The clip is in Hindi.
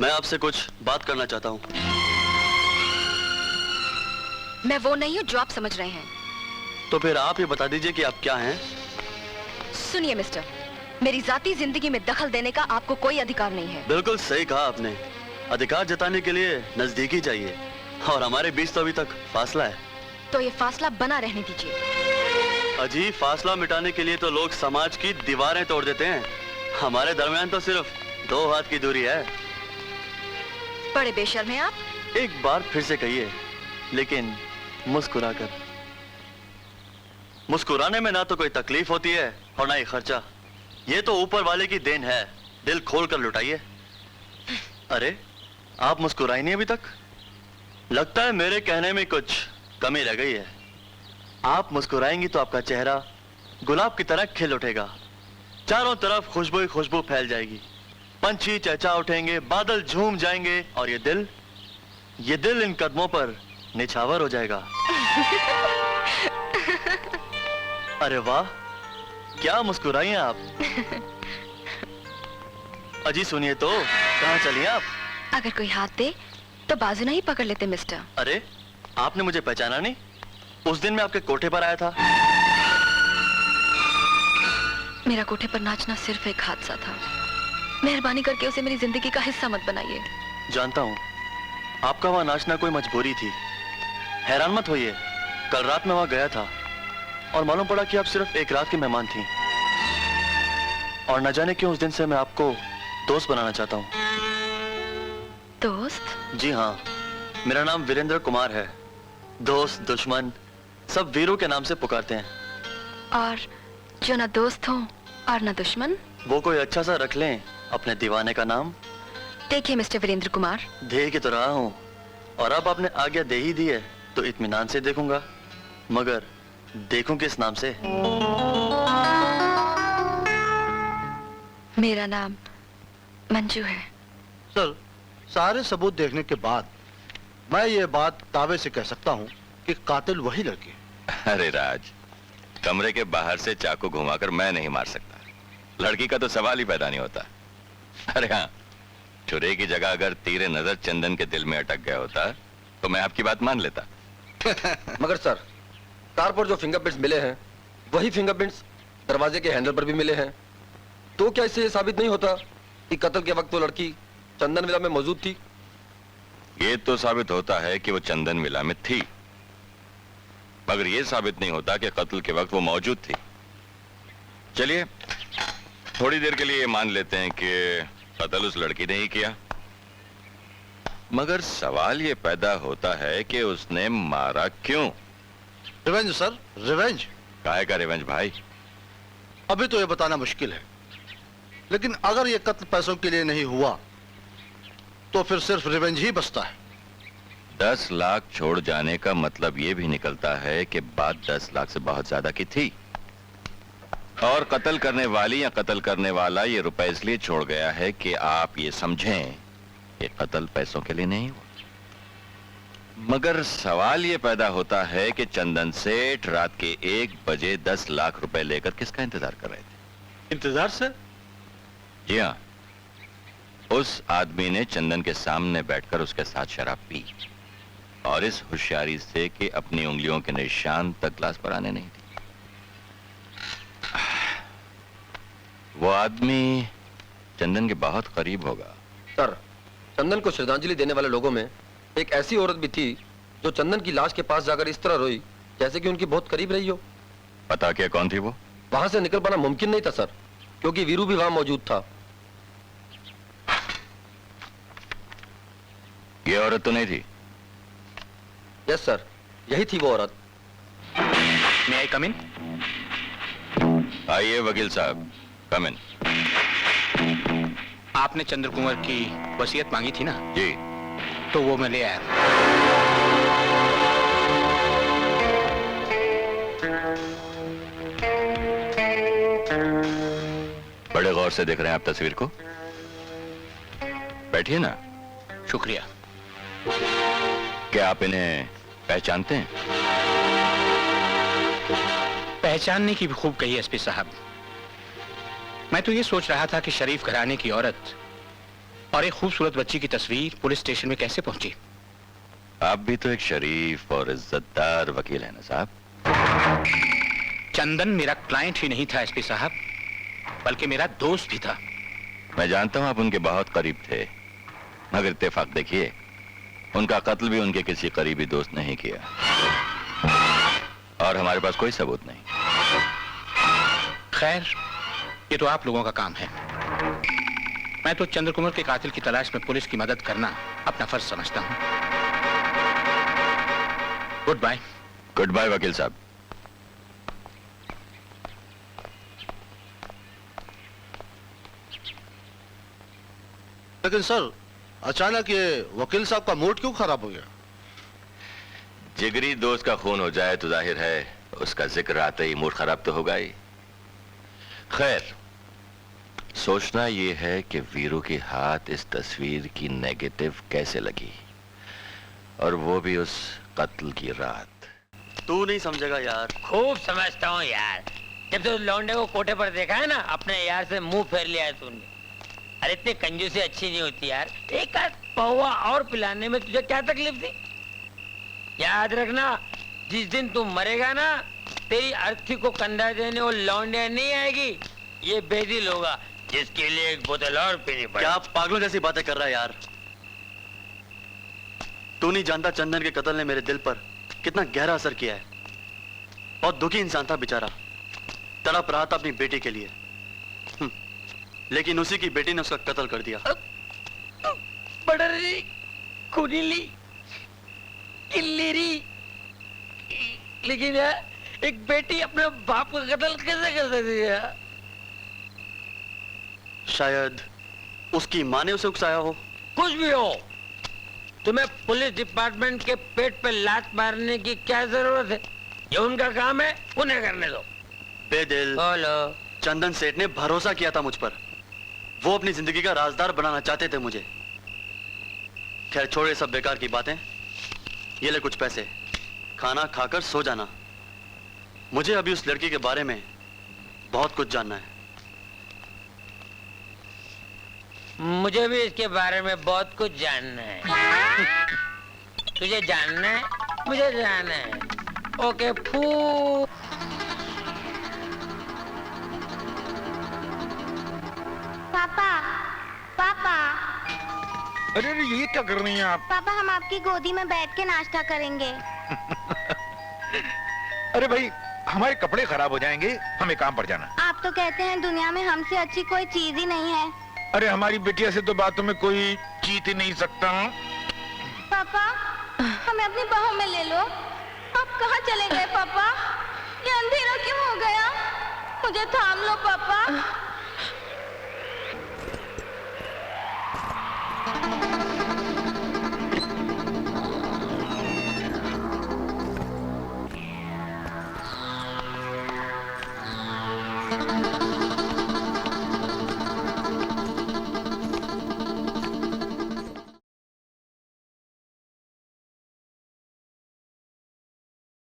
मैं आपसे कुछ बात करना चाहता हूँ। मैं वो नहीं हूँ जो आप समझ रहे हैं। तो फिर आप ये बता दीजिए कि आप क्या हैं? सुनिए मिस्टर, मेरी जाती जिंदगी में दखल देने का आपको कोई अधिकार नहीं है। बिल्कुल सही कहा आपने। अधिकार जताने के लिए नजदीकी चाहिए, और हमारे बीच तो अभी तक फासला है। तो ये फासला बना रहने दीजिए। अजी, फासला मिटाने के लिए तो लोग समाज की दीवारें तोड़ देते हैं। हमारे दरमियान तो सिर्फ 2 हाथ की दूरी है। बड़े बेशर्म हैं आप। एक बार फिर से कहिए, लेकिन मुस्कुराकर। मुस्कुराने में ना तो कोई तकलीफ होती है और ना ही खर्चा। ये तो ऊपर वाले की देन है। दिल खोल कर लुटाइए। अरे, आप मुस्कुराई नहीं अभी तक? लगता है मेरे कहने में कुछ कमी रह गई है। आप मुस्कुराएंगी तो आपका चेहरा गुलाब की तरह खिल उठेगा। चारों तरफ खुशबू ही खुशबू फैल जाएगी। पंछी चहचहा उठेंगे, बादल झूम जाएंगे, और ये दिल इन कदमों पर निछावर हो जाएगा। अरे वाह, क्या मुस्कुराई हैं आप। अजी सुनिए तो, कहाँ चलिए आप? अगर कोई हाथ दे तो बाजू नहीं पकड़ लेते मिस्टर। अरे, आपने मुझे पहचाना नहीं? उस दिन मैं आपके कोठे पर आया था। मेरा कोठे पर नाचना सिर्फ एक हादसा था। मेहरबानी करके उसे मेरी जिंदगी का हिस्सा मत बनाइए। जानता हूँ, आपका वहां नाचना कोई मजबूरी थी। हैरान मत होइए, कल रात मैं वहां गया था और मालूम पड़ा कि आप सिर्फ एक रात की मेहमान थी। और न जाने क्यों उस दिन से मैं आपको दोस्त बनाना चाहता हूँ। दोस्त? जी हाँ, मेरा नाम वीरेंद्र कुमार है। दोस्त दुश्मन सब वीरू के नाम से पुकारते हैं। और जो ना दोस्त हो और ना दुश्मन? वो कोई अच्छा सा रख लें अपने दीवाने का नाम। देखिए मिस्टर वीरेंद्र कुमार, दे के तो रहा हूँ, और अब आपने आज्ञा दे ही दी है तो इत्मीनान से देखूंगा। मगर देखूं किस नाम से? मेरा नाम मंजू है। सर, सारे सबूत देखने के बाद मैं ये बात दावे से कह सकता हूँ कि कातिल वही लड़की है। अरे राज, कमरे के बाहर से चाकू घुमाकर मैं नहीं मार सकता। लड़की का तो सवाल ही पैदा नहीं होता। अरे हाँ, छुरे की जगह अगर तीरे नजर चंदन के दिल में अटक गया होता तो मैं आपकी बात मान लेता। मगर सर, कार पर जो फिंगरप्रिंट्स मिले हैं वही फिंगरप्रिंट्स दरवाजे के हैंडल पर भी मिले हैं। तो क्या इससे ये साबित नहीं होता कि कत्ल के वक्त वो लड़की चंदन विला में मौजूद थी? ये तो साबित होता है कि वो चंदन विला में थी, मगर ये साबित नहीं होता कि कत्ल के वक्त वो मौजूद थी। चलिए, थोड़ी देर के लिए ये मान लेते हैं कि कत्ल उस लड़की ने ही किया, मगर सवाल ये पैदा होता है कि उसने मारा क्यों? Revenge sir, revenge. काहे का रिवेंज भाई? अभी तो ये बताना मुश्किल है, लेकिन अगर ये कत्ल पैसों के लिए नहीं हुआ तो फिर सिर्फ रिवेंज ही बचता है। 10 लाख छोड़ जाने का मतलब ये भी निकलता है कि बात 10 लाख से बहुत ज्यादा की थी, और कत्ल करने वाली या कत्ल करने वाला ये रुपए इसलिए छोड़ गया है कि आप ये समझें कि कत्ल पैसों के लिए नहीं हुआ। मगर सवाल ये पैदा होता है कि चंदन सेठ रात के 1 बजे 10 लाख रुपए लेकर किसका इंतजार कर रहे थे? इंतजार सर? जी हाँ, उस आदमी ने चंदन के सामने बैठकर उसके साथ शराब पी, और इस होशियारी से कि अपनी उंगलियों के निशान तक ग्लास पर आने नहीं दी। वो आदमी चंदन के बहुत करीब होगा। सर, चंदन को श्रद्धांजलि देने वाले लोगों में एक ऐसी औरत भी थी जो चंदन की लाश के पास जाकर इस तरह रोई जैसे कि उनकी बहुत करीब रही हो। पता क्या कौन थी वो? वहां से निकल पाना मुमकिन नहीं था सर, क्योंकि वीरू भी वहां मौजूद था। ये औरत तो नहीं थी? यस सर, यही थी वो औरत। मे आई कम इन? आइए वकील साहब, कम इन। आपने चंद्र कुंवर की वसीयत मांगी थी ना? जी। तो वो मैं ले आया। बड़े गौर से देख रहे हैं आप तस्वीर को? बैठिए ना। शुक्रिया। क्या आप इन्हें पहचानते हैं? पहचानने की भी खूब कही एसपी साहब। मैं तो ये सोच रहा था कि शरीफ घराने की औरत और एक खूबसूरत बच्ची की तस्वीर पुलिस स्टेशन में कैसे पहुंची? आप भी तो एक शरीफ और इज्जतदार वकील है ना साहब। चंदन मेरा क्लाइंट ही नहीं था एसपी साहब, बल्कि मेरा दोस्त भी था। मैं जानता हूं आप उनके बहुत करीब थे, मगर इत्तेफाक देखिए, उनका कत्ल भी उनके किसी करीबी दोस्त ने ही किया, और हमारे पास कोई सबूत नहीं। खैर, ये तो आप लोगों का काम है। मैं तो चंद्र कुमार के कातिल की तलाश में पुलिस की मदद करना अपना फर्ज समझता हूं। Good bye. गुड बाय वकील साहब। लेकिन सर, अचानक ये वकील साहब का मूड क्यों खराब हो गया? जिगरी दोस्त का खून हो जाए तो जाहिर है उसका जिक्र आते ही मूड खराब तो होगा ही। खैर, सोचना यह है कि वीरू के हाथ इस तस्वीर की नेगेटिव कैसे लगी, और वो भी उस कत्ल की रात। तू नहीं समझेगा यार। खूब समझता हूँ यार। जब तो लौंडे को कोठे पर देखा है ना, अपने यार से मुंह फेर लिया है तूने। अरे इतनी कंजूसी अच्छी नहीं होती यार। एक आध पौवा और पिलाने में तुझे क्या तकलीफ थी? याद रखना, जिस दिन तू मरेगा ना, तेरी अर्थी को कंधा देने वो लौंडिया नहीं आएगी, ये बेदिल होगा जिसके लिए एक बोतल और पीनी पड़े। क्या पागलों जैसी बातें कर रहा है यार? तू नहीं जानता चंदन के कत्ल ने मेरे दिल पर कितना गहरा असर किया है। बहुत दुखी इंसान था बेचारा, तड़प रहा था अपनी बेटी के लिए, लेकिन उसी की बेटी ने उसका कत्ल कर दिया। बड़री, कुनीली, किल्लीरी, लेकिन यार एक बेटी अपने बाप का कत्ल कैसे कर सकती है? शायद उसकी माँ ने उसे उकसाया हो। कुछ भी हो, तुम्हें पुलिस डिपार्टमेंट के पेट पे लात मारने की क्या जरूरत है? ये उनका काम है, उन्हें करने दो। बेदिल, बोलो। चंदन सेठ ने भरोसा किया था मुझ पर। वो अपनी जिंदगी का राजदार बनाना चाहते थे मुझे। खैर छोड़े सब बेकार की बातें। ये ले कुछ पैसे, खाना खाकर सो जाना। मुझे अभी उस लड़की के बारे में बहुत कुछ जानना है। मुझे भी इसके बारे में बहुत कुछ जानना है। तुझे जानना है, मुझे जानना है। ओके फू। पापा, पापा, अरे अरे ये क्या कर रही हैं आप? पापा हम आपकी गोदी में बैठ के नाश्ता करेंगे। अरे भाई, हमारे कपड़े खराब हो जाएंगे, हमें काम पर जाना। आप तो कहते हैं दुनिया में हमसे अच्छी कोई चीज ही नहीं है। अरे हमारी बिटिया से तो बातों में कोई जीत ही नहीं सकता। पापा, हमें अपनी बाहों में ले लो। आप कहाँ चले गए पापा? ये अंधेरा क्यों हो गया? मुझे थाम लो पापा।